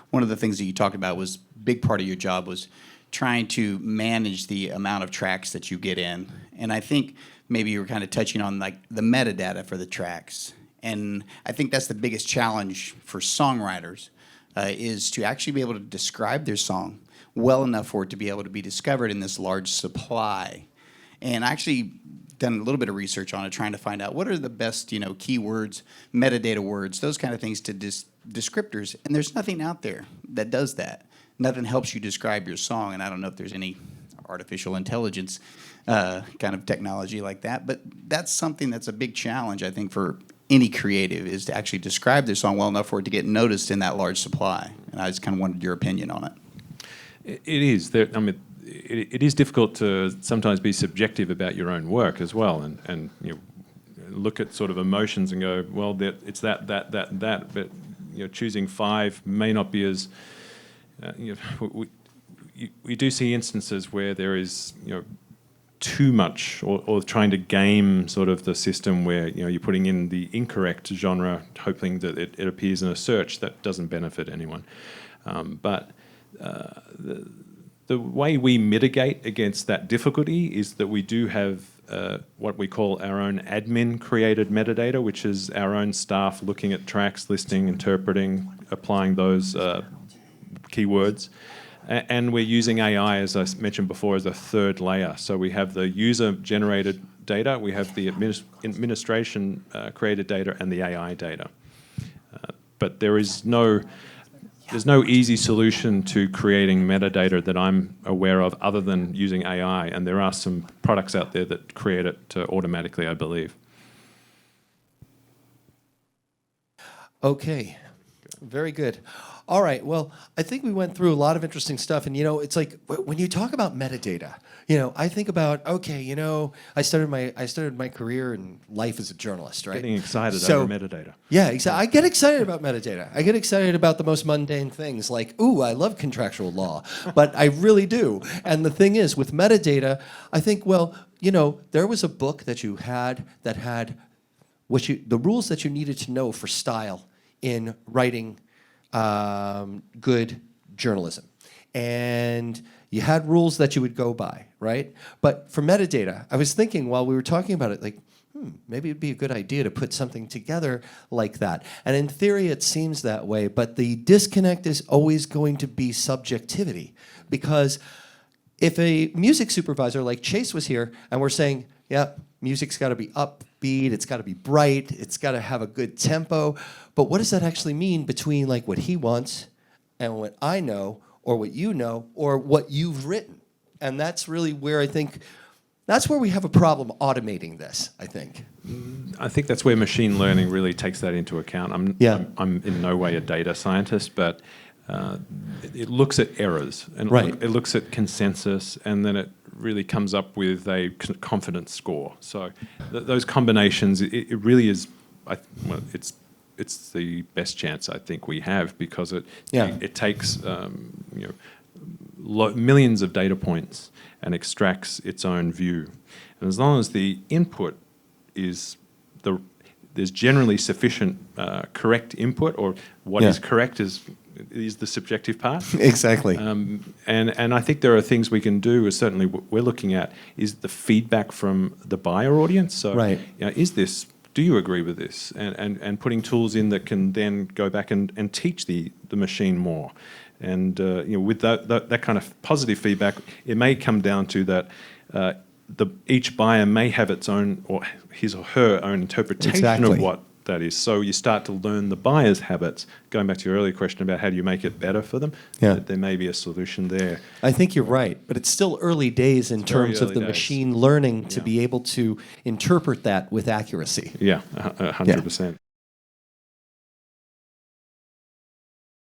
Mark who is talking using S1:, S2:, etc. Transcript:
S1: One of the things that you talked about was big part of your job was trying to manage the amount of tracks that you get in. And I think maybe you were kind of touching on like the metadata for the tracks. And I think that's the biggest challenge for songwriters is to actually be able to describe their song well enough for it to be able to be discovered in this large supply. And I actually done a little bit of research on it, trying to find out what are the best, keywords, metadata words, those kind of things to descriptors. And there's nothing out there that does that. Nothing helps you describe your song. And I don't know if there's any artificial intelligence kind of technology like that. But that's something that's a big challenge, I think, for any creative, is to actually describe their song well enough for it to get noticed in that large supply. And I just kind of wanted your opinion on it.
S2: It is. It is difficult to sometimes be subjective about your own work as well, and look at sort of emotions and go, well, it's that, but choosing 5 may not be as. We do see instances where there is too much, or trying to game sort of the system where you're putting in the incorrect genre, hoping that it appears in a search that doesn't benefit anyone, but. The way we mitigate against that difficulty is that we do have what we call our own admin-created metadata, which is our own staff looking at tracks, listing, interpreting, applying those keywords. And we're using AI, as I mentioned before, as a third layer. So we have the user-generated data, we have the administration-created data, and the AI data. But there's no easy solution to creating metadata that I'm aware of other than using AI, and there are some products out there that create it automatically, I believe.
S3: Okay, very good. All right, well, I think we went through a lot of interesting stuff, and it's like when you talk about metadata, I think about, okay, I started my career in life as a journalist, right?
S2: Getting excited over metadata.
S3: Yeah, exactly. I get excited about metadata. I get excited about the most mundane things, like, ooh, I love contractual law, but I really do. And the thing is, with metadata, I think, well, there was a book that you had that had the rules that you needed to know for style in writing good journalism. And you had rules that you would go by, right? But for metadata, I was thinking while we were talking about it, like, maybe it'd be a good idea to put something together like that. And in theory, it seems that way, but the disconnect is always going to be subjectivity. Because if a music supervisor like Chase was here and we're saying, yeah, music's got to be upbeat, it's got to be bright, it's got to have a good tempo, but what does that actually mean between like what he wants and what I know, or what you know, or what you've written? And that's really where I think, that's where we have a problem automating this, I think.
S2: I think that's where machine learning really takes that into account. I'm in no way a data scientist, but it looks at errors, and it looks at consensus, and then it really comes up with a confidence score. So those combinations, it really is, it's the best chance I think we have, because it takes millions of data points and extracts its own view. And as long as the input is there's generally sufficient correct input, or what is correct is the subjective part.
S3: Exactly.
S2: And I think there are things we can do, is certainly what we're looking at, is the feedback from the buyer audience. So do you agree with this? And putting tools in that can then go back and teach the machine more. And with that kind of positive feedback, it may come down to that each buyer may have its own, or his or her own interpretation of what that is. So you start to learn the buyer's habits. Going back to your earlier question about how do you make it better for them, there may be a solution there.
S3: I think you're right, but it's still early days in terms of the machine learning to be able to interpret that with accuracy.
S2: Yeah, 100%.